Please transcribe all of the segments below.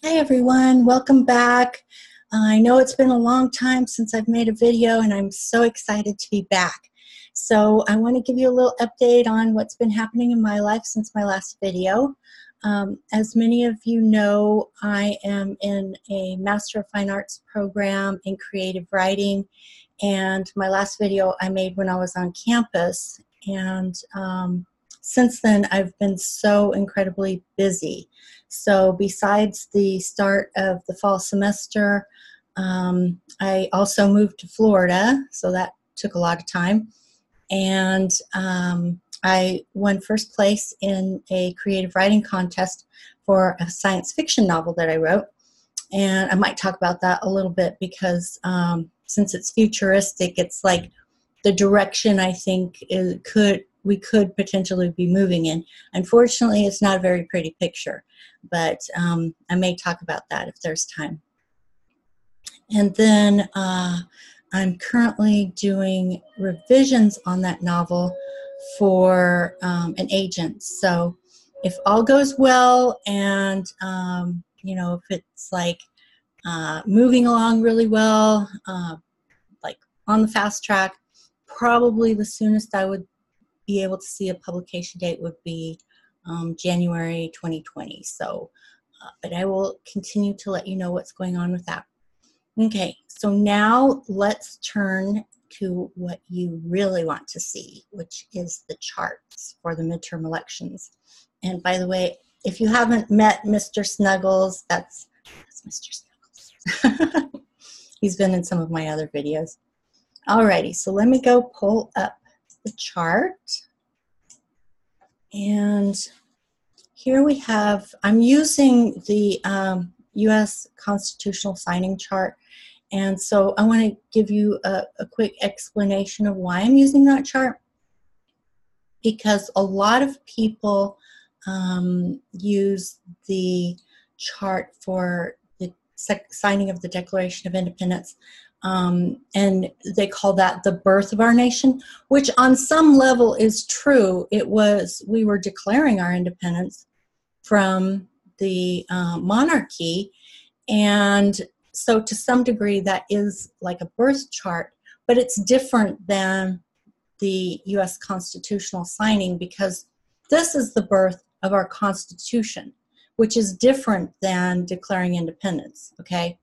Hi everyone, welcome back. I know it's been a long time since I've made a video and I'm so excited to be back. So I want to give you a little update on what's been happening in my life since my last video. As many of you know, I am in a Master of Fine Arts program in creative writing, and my last video I made when I was on campus, and since then I've been so incredibly busy. So besides the start of the fall semester, I also moved to Florida, so that took a lot of time. And I won first place in a creative writing contest for a science fiction novel that I wrote. And I might talk about that a little bit because since it's futuristic, it's like the direction I think we could potentially be moving in. Unfortunately, it's not a very pretty picture, but I may talk about that if there's time. And then I'm currently doing revisions on that novel for an agent. So if all goes well and, you know, if it's like moving along really well, like on the fast track, probably the soonest I would be able to see a publication date would be January 2020. So, but I will continue to let you know what's going on with that. Okay, so now let's turn to what you really want to see, which is the charts for the midterm elections. And by the way, if you haven't met Mr. Snuggles, that's Mr. Snuggles. He's been in some of my other videos. Alrighty, so let me go pull up the chart. And here we have, I'm using the U.S. constitutional signing chart. And so I want to give you a quick explanation of why I'm using that chart. Because a lot of people use the chart for the signing of the Declaration of Independence. And they call that the birth of our nation, which on some level is true. We were declaring our independence from the monarchy, and so to some degree that is like a birth chart, but it's different than the U.S. constitutional signing because this is the birth of our Constitution, which is different than declaring independence, okay?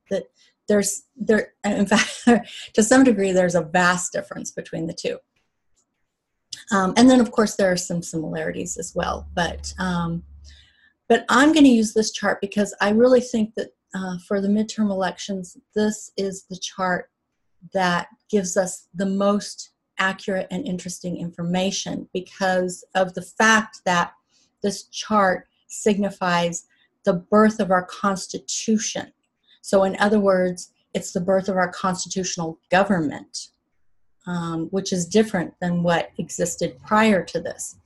In fact, to some degree, there's a vast difference between the two. And then, of course, there are some similarities as well. But I'm going to use this chart because I really think that for the midterm elections, this is the chart that gives us the most accurate and interesting information because of the fact that this chart signifies the birth of our Constitution. So in other words, it's the birth of our constitutional government, which is different than what existed prior to this.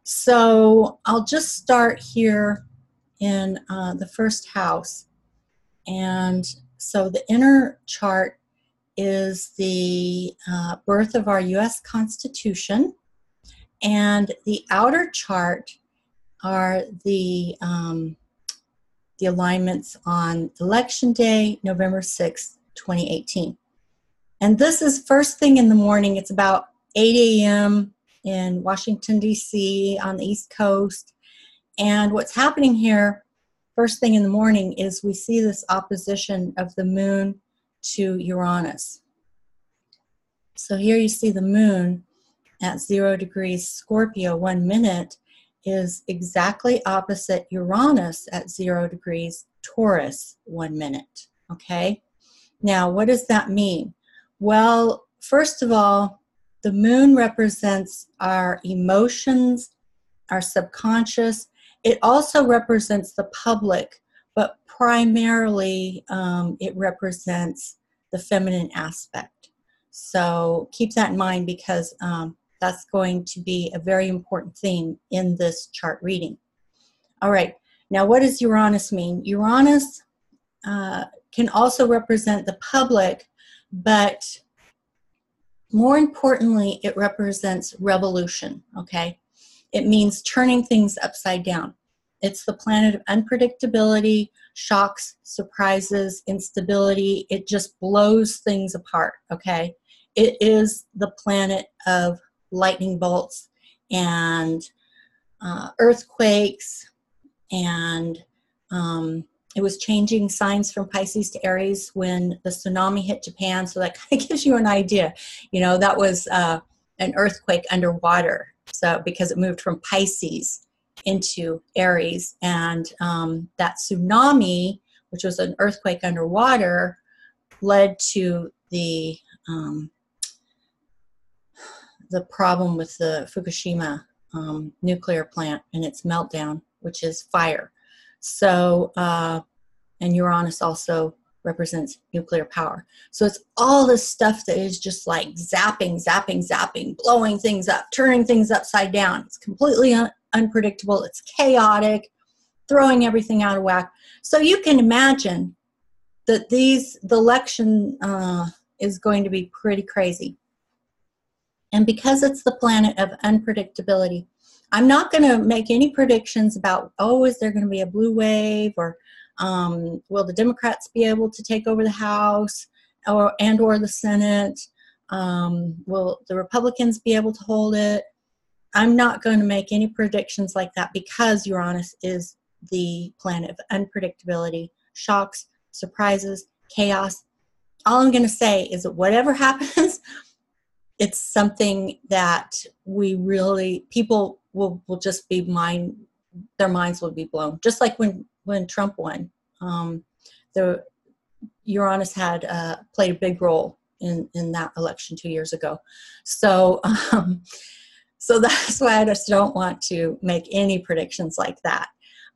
So I'll just start here in the first house. And so the inner chart is the birth of our U.S. Constitution, and the outer chart are the alignments on Election Day, November 6th, 2018. And this is first thing in the morning. It's about 8 a.m. in Washington, D.C. on the East Coast. And what's happening here first thing in the morning is we see this opposition of the moon to Uranus. So here you see the moon at 0 degrees Scorpio 1 minute is exactly opposite Uranus at 0 degrees Taurus 1 minute, okay? Now, what does that mean? Well, first of all, the moon represents our emotions, our subconscious. It also represents the public, but primarily it represents the feminine aspect. So keep that in mind because that's going to be a very important theme in this chart reading. All right, now what does Uranus mean? Uranus can also represent the public, but more importantly, it represents revolution, okay? It means turning things upside down. It's the planet of unpredictability, shocks, surprises, instability. It just blows things apart, okay? It is the planet of lightning bolts and earthquakes, and it was changing signs from Pisces to Aries when the tsunami hit Japan, so that kind of gives you an idea. You know, that was an earthquake underwater, so because it moved from Pisces into Aries, and that tsunami, which was an earthquake underwater, led to the problem with the Fukushima nuclear plant and its meltdown, which is fire. So, and Uranus also represents nuclear power. So it's all this stuff that is just like zapping, zapping, zapping, blowing things up, turning things upside down. It's completely unpredictable. It's chaotic, throwing everything out of whack. So you can imagine that the election is going to be pretty crazy. And because it's the planet of unpredictability, I'm not going to make any predictions about, oh, is there going to be a blue wave, or will the Democrats be able to take over the House or the Senate? Will the Republicans be able to hold it? I'm not going to make any predictions like that because Uranus is the planet of unpredictability, shocks, surprises, chaos. All I'm going to say is that whatever happens, it's something that people will just be their minds will be blown. Just like when Trump won, the Uranus had played a big role in that election 2 years ago. So, so that's why I just don't want to make any predictions like that.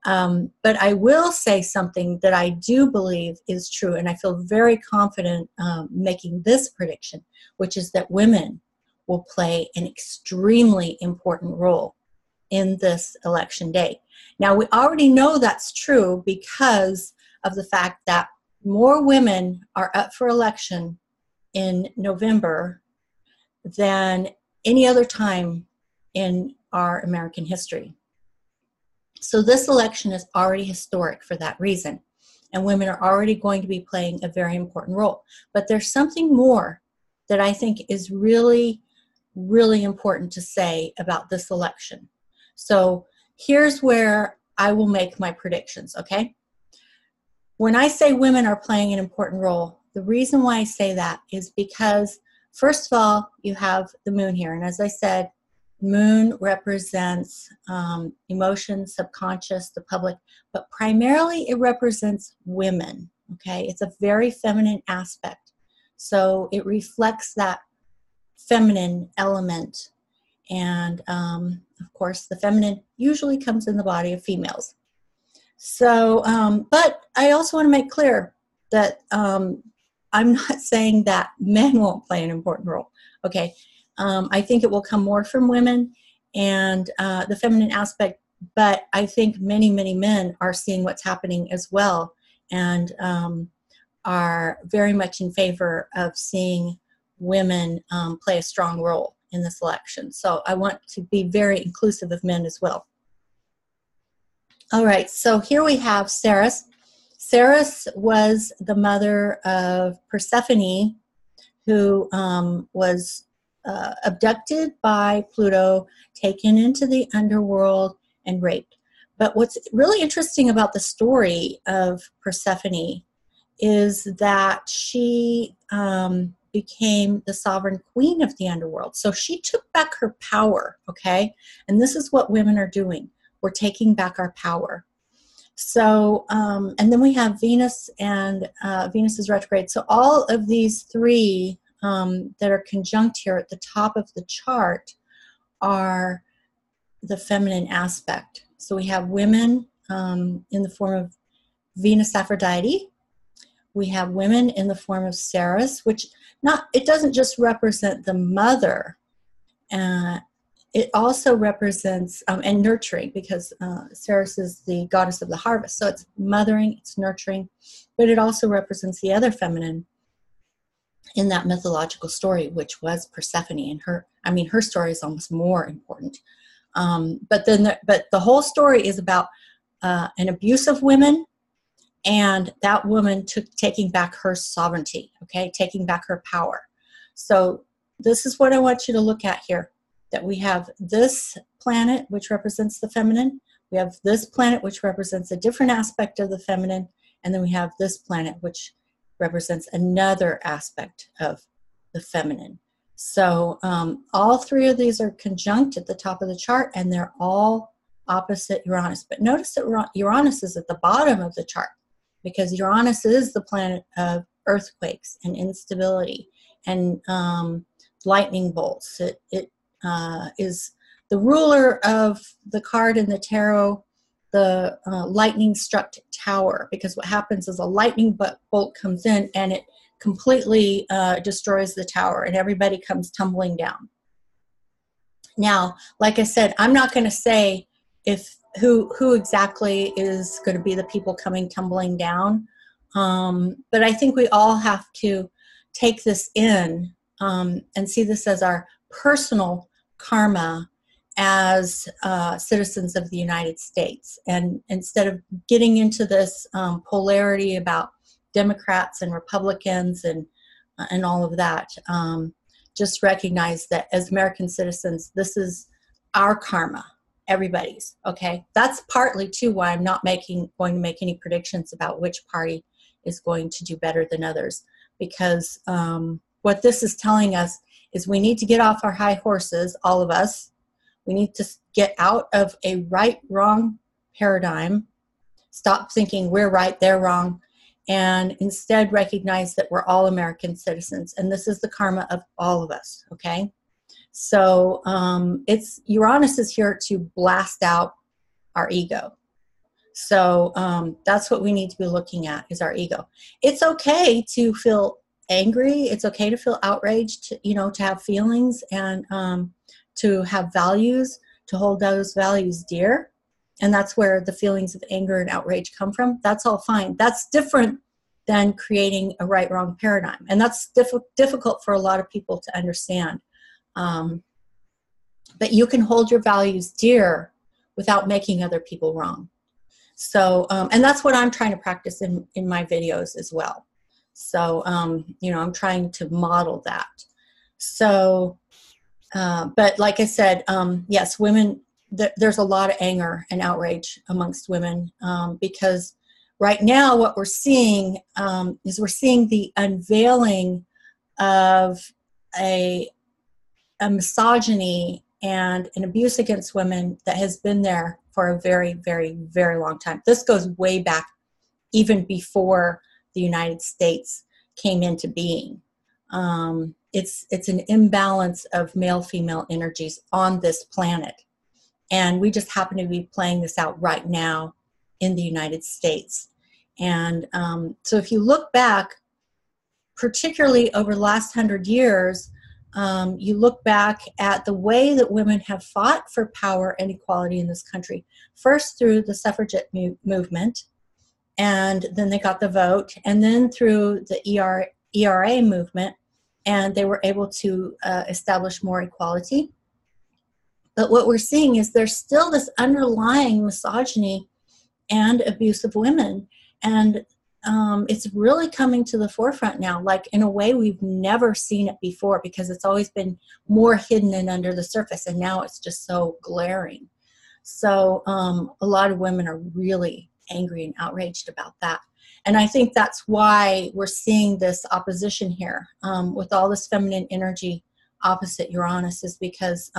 But I will say something that I do believe is true, and I feel very confident making this prediction, which is that women will play an extremely important role in this election day. Now, we already know that's true because of the fact that more women are up for election in November than any other time in our American history. So this election is already historic for that reason, and women are already going to be playing a very important role. But there's something more that I think is really, really important to say about this election. So here's where I will make my predictions, okay? When I say women are playing an important role, the reason why I say that is because, first of all, you have the moon here. And as I said, moon represents emotion, subconscious, the public, but primarily it represents women, okay? It's a very feminine aspect. So it reflects that feminine element. And of course, the feminine usually comes in the body of females. So, but I also want to make clear that I'm not saying that men won't play an important role, okay? I think it will come more from women and the feminine aspect, but I think many, many men are seeing what's happening as well and are very much in favor of seeing women play a strong role in this election. So I want to be very inclusive of men as well. All right, so here we have Ceres. Ceres was the mother of Persephone, who was abducted by Pluto, taken into the underworld, and raped. But what's really interesting about the story of Persephone is that she became the sovereign queen of the underworld. So she took back her power, okay? And this is what women are doing. We're taking back our power. So, and then we have Venus, and Venus is retrograde. So all of these three that are conjunct here at the top of the chart are the feminine aspect. So we have women in the form of Venus Aphrodite. We have women in the form of Ceres, which it doesn't just represent the mother. It also represents, and nurturing, because Ceres is the goddess of the harvest. So it's mothering, it's nurturing, but it also represents the other feminine in that mythological story, which was Persephone. And her story is almost more important. But the whole story is about an abusive woman, and that woman taking back her sovereignty, okay, taking back her power. So this is what I want you to look at here, that we have this planet, which represents the feminine. We have this planet, which represents a different aspect of the feminine. And then we have this planet, which represents another aspect of the feminine. So all three of these are conjunct at the top of the chart, and they're all opposite Uranus. But notice that Uranus is at the bottom of the chart, because Uranus is the planet of earthquakes and instability and lightning bolts. It is the ruler of the card in the tarot, the lightning struck tower, because what happens is a lightning bolt comes in and it completely destroys the tower and everybody comes tumbling down. Now, like I said, I'm not going to say who exactly is going to be the people coming tumbling down, but I think we all have to take this in and see this as our personal karma as citizens of the United States. And instead of getting into this polarity about Democrats and Republicans and all of that, just recognize that as American citizens, this is our karma, everybody's, okay? That's partly too why I'm not going to make any predictions about which party is going to do better than others, because what this is telling us is we need to get off our high horses, all of us. We need to get out of a right-wrong paradigm, stop thinking we're right, they're wrong, and instead recognize that we're all American citizens, and this is the karma of all of us, okay? So Uranus is here to blast out our ego. So that's what we need to be looking at, is our ego. It's okay to feel angry. It's okay to feel outraged, you know, to have feelings and to have values, to hold those values dear. And that's where the feelings of anger and outrage come from. That's all fine. That's different than creating a right-wrong paradigm. And that's difficult for a lot of people to understand. But you can hold your values dear without making other people wrong. So, and that's what I'm trying to practice in my videos as well. So, you know, I'm trying to model that. So, but like I said, yes, women, there's a lot of anger and outrage amongst women because right now what we're seeing is we're seeing the unveiling of a misogyny and an abuse against women that has been there for a very, very, very long time. This goes way back even before the United States came into being. It's an imbalance of male-female energies on this planet. And we just happen to be playing this out right now in the United States. And so if you look back, particularly over the last 100 years, you look back at the way that women have fought for power and equality in this country, first through the suffragette movement, and then they got the vote, and then through the ERA movement, and they were able to establish more equality. But what we're seeing is there's still this underlying misogyny and abuse of women, and it's really coming to the forefront now, like in a way we've never seen it before, because it's always been more hidden and under the surface, and now it's just so glaring. So a lot of women are really angry and outraged about that. And I think that's why we're seeing this opposition here with all this feminine energy opposite Uranus, is because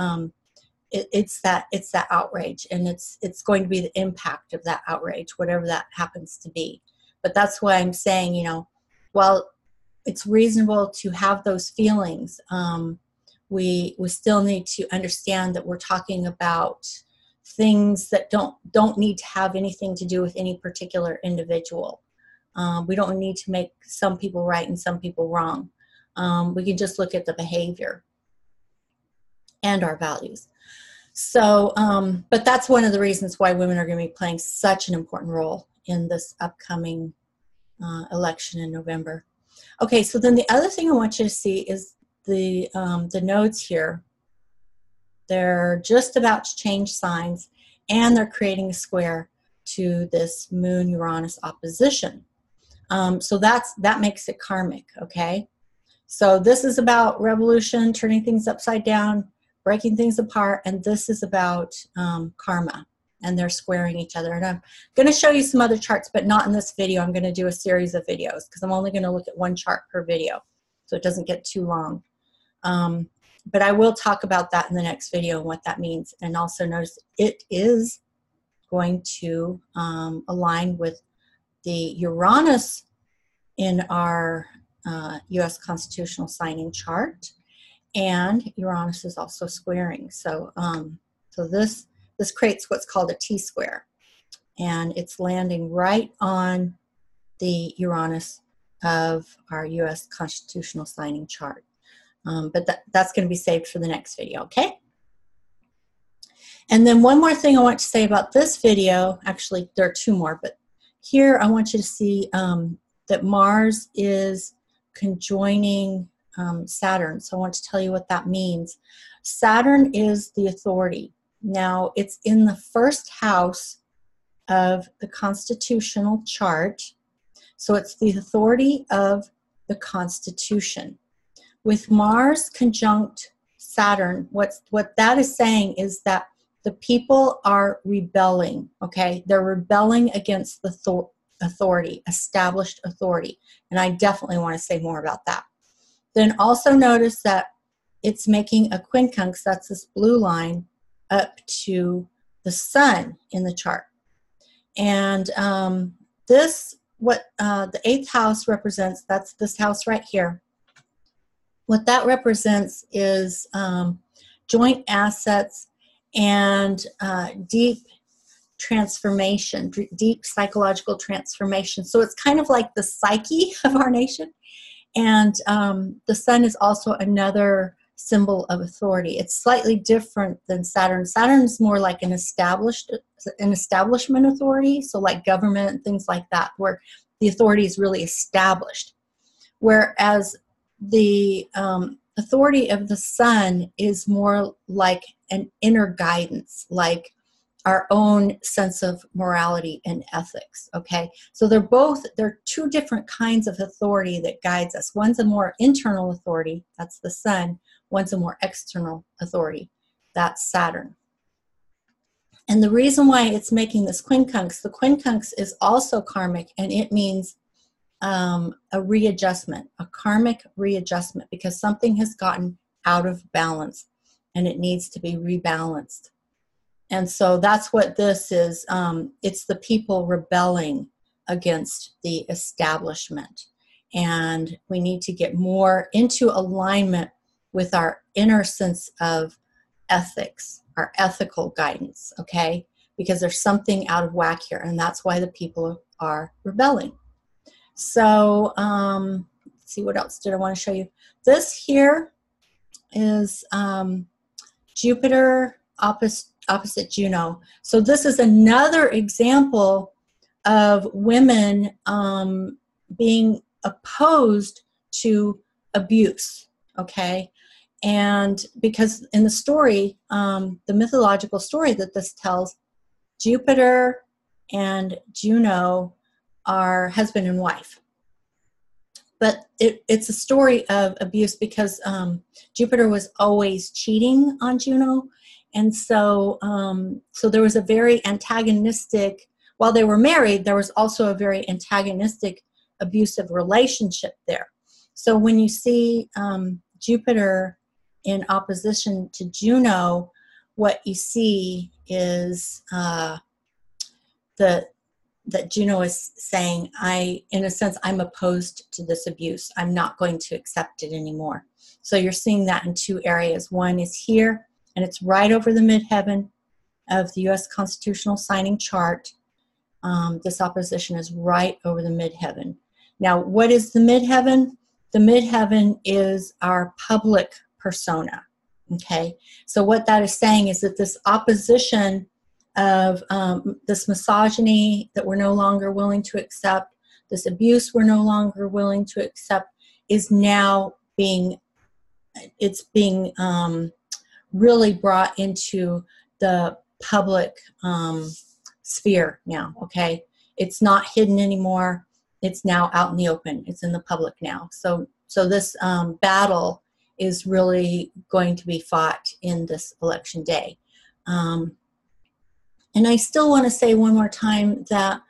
it's that outrage, and it's going to be the impact of that outrage, whatever that happens to be. But that's why I'm saying, you know, while it's reasonable to have those feelings, we still need to understand that we're talking about things that don't need to have anything to do with any particular individual. We don't need to make some people right and some people wrong. We can just look at the behavior and our values. So, but that's one of the reasons why women are going to be playing such an important role in this upcoming election in November. Okay, so then the other thing I want you to see is the nodes here. They're just about to change signs, and they're creating a square to this Moon-Uranus opposition. So that makes it karmic, okay? So this is about revolution, turning things upside down, breaking things apart, and this is about karma, and they're squaring each other. And I'm going to show you some other charts, but not in this video. I'm going to do a series of videos because I'm only going to look at one chart per video, so it doesn't get too long. But I will talk about that in the next video and what that means. And also notice it is going to align with the Uranus in our U.S. constitutional signing chart, and Uranus is also squaring. So, so this creates what's called a T-square, and it's landing right on the Uranus of our U.S. constitutional signing chart. But that's going to be saved for the next video, okay? And then one more thing I want to say about this video, actually there are two more, but here I want you to see that Mars is conjoining Saturn. So I want to tell you what that means. Saturn is the authority. Now it's in the first house of the constitutional chart. So it's the authority of the Constitution. With Mars conjunct Saturn, what that is saying is that the people are rebelling, okay? They're rebelling against the authority, established authority. And I definitely want to say more about that. Then also notice that it's making a quincunx, that's this blue line, up to the sun in the chart. And this, what the 8th house represents, that's this house right here. What that represents is joint assets and deep transformation, deep psychological transformation. So it's kind of like the psyche of our nation. And the sun is also another symbol of authority. It's slightly different than Saturn. Saturn is more like an establishment authority, so like government and things like that, where the authority is really established. Whereas the authority of the sun is more like an inner guidance, like our own sense of morality and ethics, okay? So they're two different kinds of authority that guides us. One's a more internal authority, that's the sun. One's a more external authority, that's Saturn. And the reason why it's making this quincunx, the quincunx is also karmic, and it means a readjustment, a karmic readjustment, because something has gotten out of balance and it needs to be rebalanced. And so that's what this is. It's the people rebelling against the establishment. And we need to get more into alignment with our inner sense of ethics, our ethical guidance, okay? Because there's something out of whack here, and that's why the people are rebelling. So let's see, what else did I want to show you? This here is Jupiter opposite Juno. So this is another example of women being opposed to abuse, okay? And because in the story, the mythological story that this tells, Jupiter and Juno are husband and wife. But it's a story of abuse because Jupiter was always cheating on Juno. And so, so there was a very antagonistic, while they were married, there was also a very antagonistic, abusive relationship there. So when you see Jupiter in opposition to Juno, what you see is that Juno is saying, in a sense, I'm opposed to this abuse. I'm not going to accept it anymore. So you're seeing that in two areas. One is here, and it's right over the midheaven of the U.S. constitutional signing chart. This opposition is right over the midheaven. Now, what is the midheaven? The midheaven is our public persona, okay? So what that is saying is that this opposition of this misogyny that we're no longer willing to accept, this abuse we're no longer willing to accept, is now being really brought into the public sphere now, okay? It's not hidden anymore. It's now out in the open. It's in the public now. So this battle is really going to be fought in this election day. And I still want to say one more time that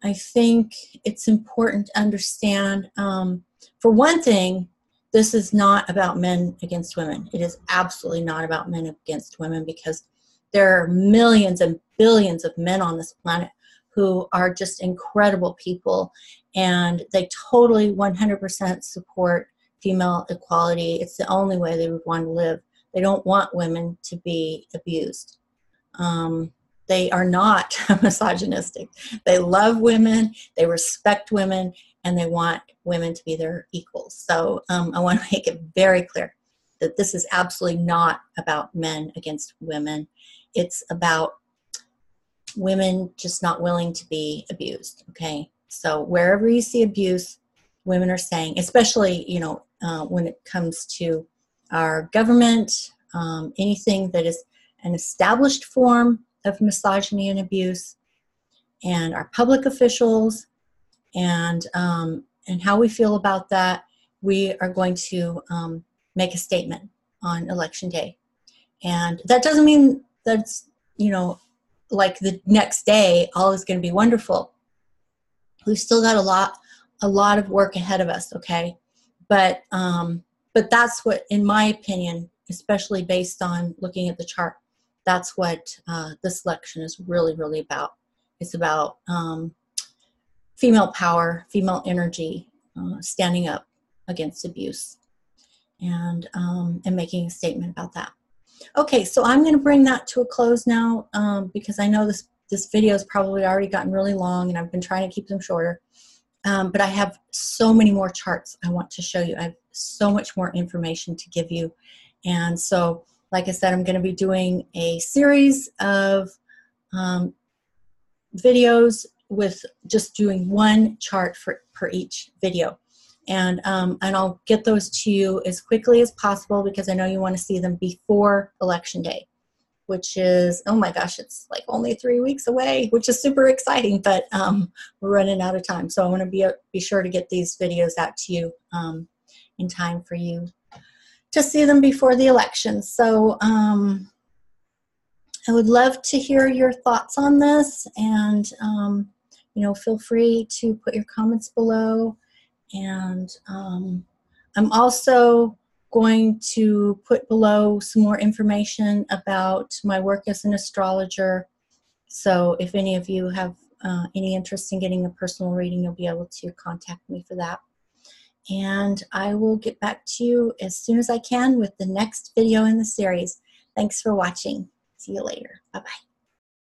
I think it's important to understand, for one thing, this is not about men against women. It is absolutely not about men against women, because there are millions and billions of men on this planet who are just incredible people, and they totally 100% support female equality. It's the only way they would want to live. They don't want women to be abused. They are not misogynistic. They love women, they respect women, and they want women to be their equals. So I want to make it very clear that this is absolutely not about men against women. It's about women just not willing to be abused, okay? So wherever you see abuse, women are saying, especially, you know, when it comes to our government, anything that is an established form of misogyny and abuse, and our public officials, and how we feel about that, we are going to make a statement on election day. And that doesn't mean that's, you know, like the next day all is going to be wonderful. We've still got a lot of work ahead of us, okay? But that's what, in my opinion, especially based on looking at the chart, that's what this election is really, really about. It's about female power, female energy, standing up against abuse, and making a statement about that. Okay, so I'm going to bring that to a close now, because I know this video has probably already gotten really long, and I've been trying to keep them shorter. But I have so many more charts I want to show you. I have so much more information to give you. And so, like I said, I'm going to be doing a series of videos with just doing one chart per each video. And I'll get those to you as quickly as possible, because I know you want to see them before election day, which is, oh my gosh, it's like only 3 weeks away, which is super exciting, but we're running out of time. So I want to be sure to get these videos out to you in time for you to see them before the election. So I would love to hear your thoughts on this, and you know, feel free to put your comments below. And I'm also going to put below some more information about my work as an astrologer. So if any of you have any interest in getting a personal reading, you'll be able to contact me for that. And I will get back to you as soon as I can with the next video in the series. Thanks for watching. See you later. Bye-bye.